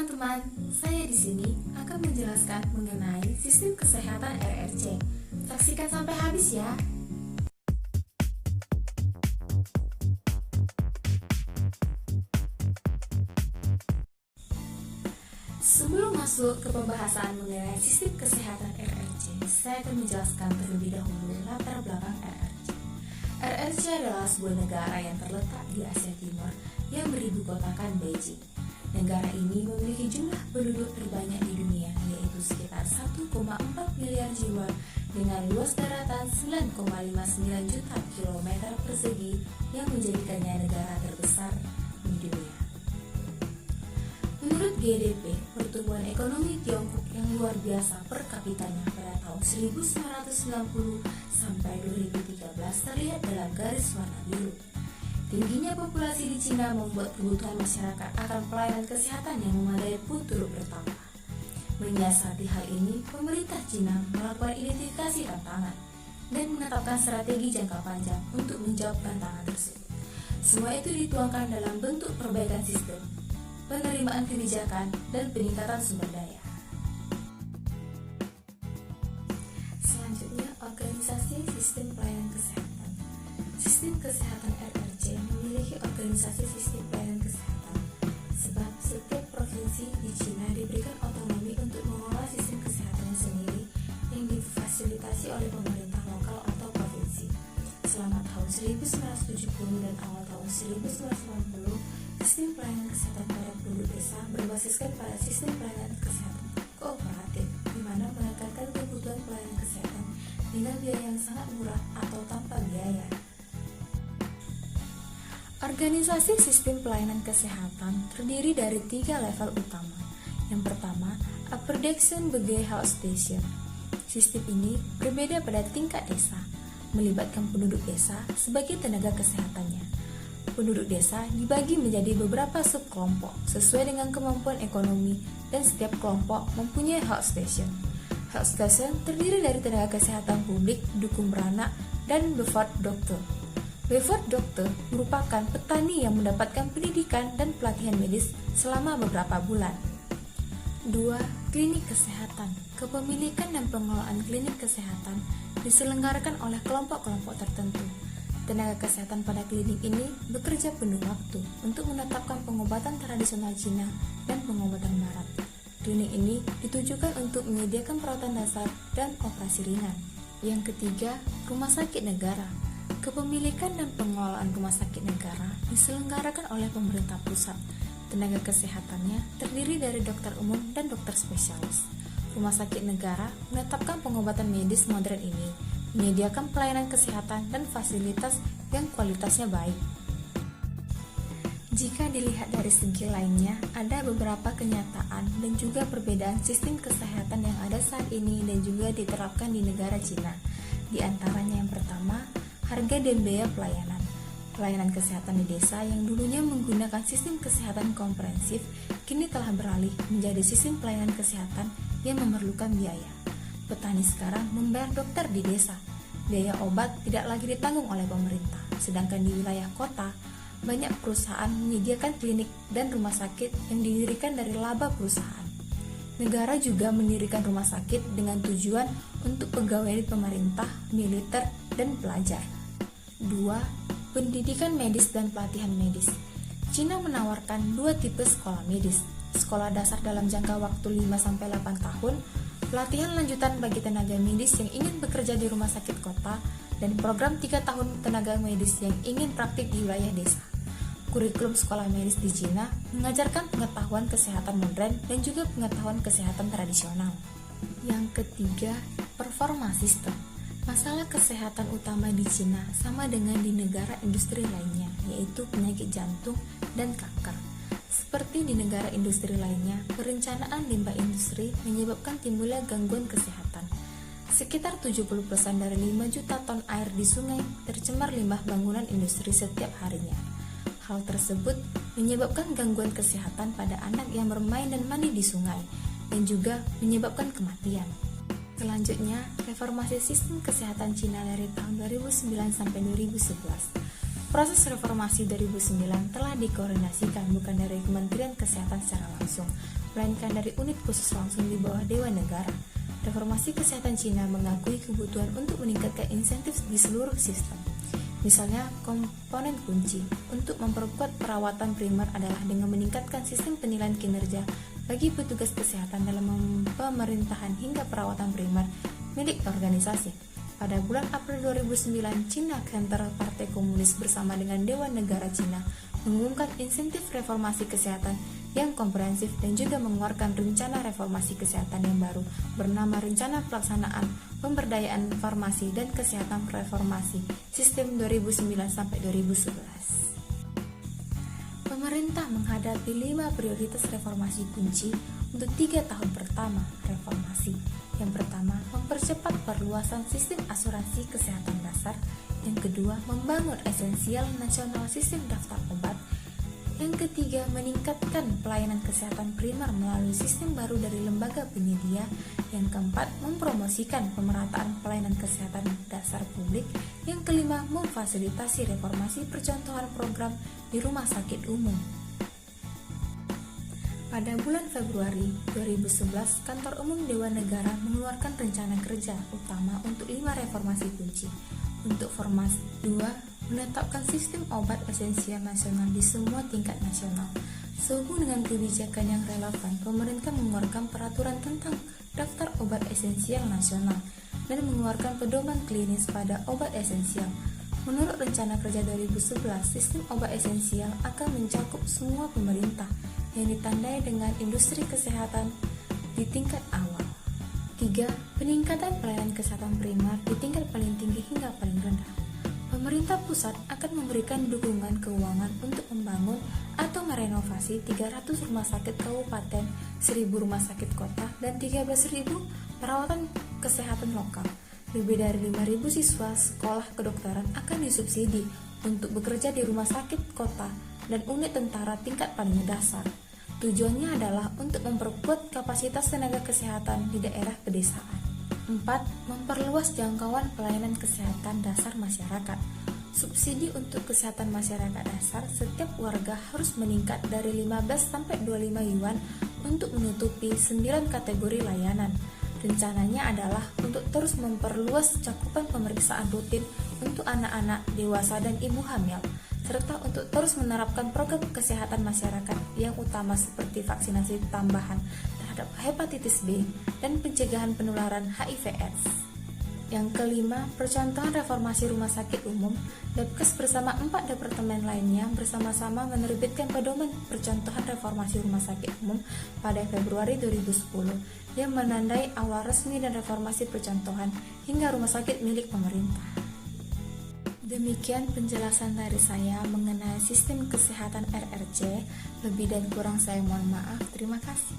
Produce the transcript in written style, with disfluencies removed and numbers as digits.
teman-teman, saya di sini akan menjelaskan mengenai sistem kesehatan RRC. Saksikan sampai habis ya. Sebelum masuk ke pembahasan mengenai sistem kesehatan RRC, saya akan menjelaskan terlebih dahulu latar belakang RRC. RRC adalah sebuah negara yang terletak di Asia Timur yang beribu kotakan Beijing. Negara ini memiliki jumlah penduduk terbanyak di dunia, yaitu sekitar 1,4 miliar jiwa dengan luas daratan 9,59 juta kilometer persegi yang menjadikannya negara terbesar di dunia. Menurut GDP, pertumbuhan ekonomi Tiongkok yang luar biasa per kapitanya pada tahun 1990 sampai 2013 terlihat dalam garis warna biru. Tingginya populasi di Cina membuat kebutuhan masyarakat akan pelayanan kesehatan yang memadai pun turut bertambah. Menyiasati hal ini, pemerintah Cina melakukan identifikasi tantangan dan menetapkan strategi jangka panjang untuk menjawab tantangan tersebut. Semua itu dituangkan dalam bentuk perbaikan sistem, penerimaan kebijakan, dan peningkatan sumber daya. Selanjutnya, organisasi sistem pelayanan kesehatan. Sistem kesehatan RRC memiliki organisasi sistem pelayanan kesehatan, sebab setiap provinsi di Cina diberikan otonomi untuk mengelola sistem kesehatannya sendiri yang difasilitasi oleh pemerintah lokal atau provinsi. Selama tahun 1970 dan awal tahun 1980, sistem pelayanan kesehatan pada penduduk desa berbasiskan pada sistem pelayanan kesehatan kooperatif, di mana menekankan kebutuhan pelayanan kesehatan dengan biaya yang sangat murah atau tanpa biaya. Organisasi sistem pelayanan kesehatan terdiri dari 3 level utama. Yang pertama, Upper Dachshund Begay Health Station. Sistem ini berbeda pada tingkat desa, melibatkan penduduk desa sebagai tenaga kesehatannya. Penduduk desa dibagi menjadi beberapa subkelompok sesuai dengan kemampuan ekonomi dan setiap kelompok mempunyai health station. Health station terdiri dari tenaga kesehatan publik, dukun beranak, dan befort dokter. Befort dokter merupakan petani yang mendapatkan pendidikan dan pelatihan medis selama beberapa bulan. 2. Klinik kesehatan. Kepemilikan dan pengelolaan klinik kesehatan diselenggarakan oleh kelompok-kelompok tertentu. Tenaga kesehatan pada klinik ini bekerja penuh waktu untuk menetapkan pengobatan tradisional Cina dan pengobatan barat. Klinik ini ditujukan untuk menyediakan perawatan dasar dan operasi ringan. Yang ketiga, rumah sakit negara. Kepemilikan dan pengelolaan rumah sakit negara diselenggarakan oleh pemerintah pusat. Tenaga kesehatannya terdiri dari dokter umum dan dokter spesialis. Rumah sakit negara menetapkan pengobatan medis modern ini, menyediakan pelayanan kesehatan dan fasilitas yang kualitasnya baik. Jika dilihat dari segi lainnya, ada beberapa kenyataan dan juga perbedaan sistem kesehatan yang ada saat ini dan juga diterapkan di negara Cina. Di antaranya yang pertama, harga dan biaya pelayanan. Pelayanan kesehatan di desa yang dulunya menggunakan sistem kesehatan komprehensif kini telah beralih menjadi sistem pelayanan kesehatan yang memerlukan biaya. Petani sekarang membayar dokter di desa. Biaya obat tidak lagi ditanggung oleh pemerintah. Sedangkan di wilayah kota, banyak perusahaan menyediakan klinik dan rumah sakit yang didirikan dari laba perusahaan. Negara juga mendirikan rumah sakit dengan tujuan untuk pegawai pemerintah, militer, dan pelajar. 2. Pendidikan medis dan pelatihan medis. Cina menawarkan 2 tipe sekolah medis. Sekolah dasar dalam jangka waktu 5-8 tahun, pelatihan lanjutan bagi tenaga medis yang ingin bekerja di rumah sakit kota, dan program 3 tahun tenaga medis yang ingin praktik di wilayah desa. Kurikulum sekolah medis di Cina mengajarkan pengetahuan kesehatan modern dan juga pengetahuan kesehatan tradisional. Yang ketiga, performa sistem. Masalah kesehatan utama di Cina sama dengan di negara industri lainnya, yaitu penyakit jantung dan kanker. Seperti di negara industri lainnya, perencanaan limbah industri menyebabkan timbulnya gangguan kesehatan. Sekitar 70% dari 5 juta ton air di sungai tercemar limbah bangunan industri setiap harinya. Hal tersebut menyebabkan gangguan kesehatan pada anak yang bermain dan mandi di sungai, dan juga menyebabkan kematian. Selanjutnya, reformasi sistem kesehatan Cina dari tahun 2009 sampai 2011. Proses reformasi 2009 telah dikoordinasikan bukan dari Kementerian Kesehatan secara langsung, melainkan dari unit khusus langsung di bawah Dewan Negara. Reformasi kesehatan Cina mengakui kebutuhan untuk meningkatkan insentif di seluruh sistem. Misalnya, komponen kunci untuk memperkuat perawatan primer adalah dengan meningkatkan sistem penilaian kinerja bagi petugas kesehatan dalam pemerintahan hingga perawatan primer milik organisasi. Pada bulan April 2009, China Center Partai Komunis bersama dengan Dewan Negara Cina mengumumkan insentif reformasi kesehatan yang komprehensif dan juga mengeluarkan rencana reformasi kesehatan yang baru bernama Rencana Pelaksanaan Pemberdayaan Farmasi dan Kesehatan Reformasi Sistem 2009-2011. Pemerintah menghadapi 5 prioritas reformasi kunci untuk 3 tahun pertama reformasi. Yang pertama, mempercepat perluasan sistem asuransi kesehatan dasar. Yang kedua, membangun esensial nasional sistem daftar obat. Yang ketiga, meningkatkan pelayanan kesehatan primer melalui sistem baru dari lembaga penyedia. Yang keempat, mempromosikan pemerataan pelayanan kesehatan dasar publik. Yang kelima, memfasilitasi reformasi percontohan program di rumah sakit umum. Pada bulan Februari 2011, Kantor Umum Dewan Negara mengeluarkan rencana kerja utama untuk 5 reformasi kunci. Untuk Formas 2, menetapkan sistem obat esensial nasional di semua tingkat nasional. Sehubung dengan kebijakan yang relevan, pemerintah mengeluarkan peraturan tentang daftar obat esensial nasional dan mengeluarkan pedoman klinis pada obat esensial. Menurut rencana kerja 2011, sistem obat esensial akan mencakup semua pemerintah yang ditandai dengan industri kesehatan di tingkat awal. 3. Peningkatan pelayanan kesehatan primer di tingkat paling tinggi hingga paling rendah. Pemerintah pusat akan memberikan dukungan keuangan untuk membangun atau merenovasi 300 rumah sakit kabupaten, 1.000 rumah sakit kota, dan 13.000 perawatan kesehatan lokal. Lebih dari 5.000 siswa sekolah kedokteran akan disubsidi untuk bekerja di rumah sakit kota dan unit tentara tingkat paling dasar. Tujuannya adalah untuk memperkuat kapasitas tenaga kesehatan di daerah pedesaan. 4. Memperluas jangkauan pelayanan kesehatan dasar masyarakat. Subsidi untuk kesehatan masyarakat dasar setiap warga harus meningkat dari 15 sampai 25 yuan untuk menutupi 9 kategori layanan. Rencananya adalah untuk terus memperluas cakupan pemeriksaan rutin untuk anak-anak, dewasa, dan ibu hamil, serta untuk terus menerapkan program kesehatan masyarakat yang utama seperti vaksinasi tambahan terhadap hepatitis B dan pencegahan penularan HIV/AIDS. Yang kelima, percontohan reformasi rumah sakit umum. Depkes bersama 4 departemen lainnya bersama-sama menerbitkan pedoman percontohan reformasi rumah sakit umum pada Februari 2010 yang menandai awal resmi dan reformasi percontohan hingga rumah sakit milik pemerintah. Demikian penjelasan dari saya mengenai sistem kesehatan RRC. Lebih dan kurang saya mohon maaf. Terima kasih.